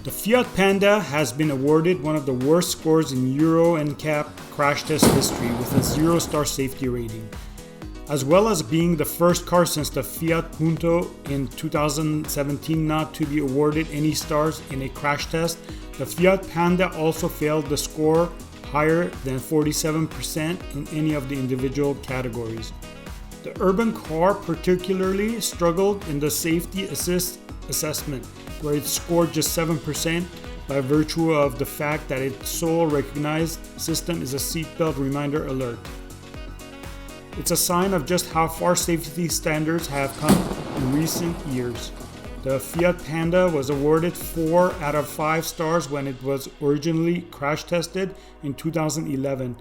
The Fiat Panda has been awarded one of the worst scores in Euro NCAP crash test history with a 0-star safety rating. As well as being the first car since the Fiat Punto in 2017 not to be awarded any stars in a crash test, the Fiat Panda also failed the score higher than 47% in any of the individual categories. The urban car particularly struggled in the safety assist assessment, where it scored just 7% by virtue of the fact that its sole recognized system is a seatbelt reminder alert. It's a sign of just how far safety standards have come in recent years. The Fiat Panda was awarded 4 out of 5 stars when it was originally crash tested in 2011.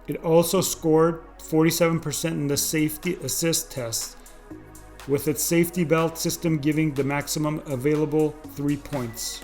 It also scored 47% in the safety assist test, with its safety belt system giving the maximum available 3 points.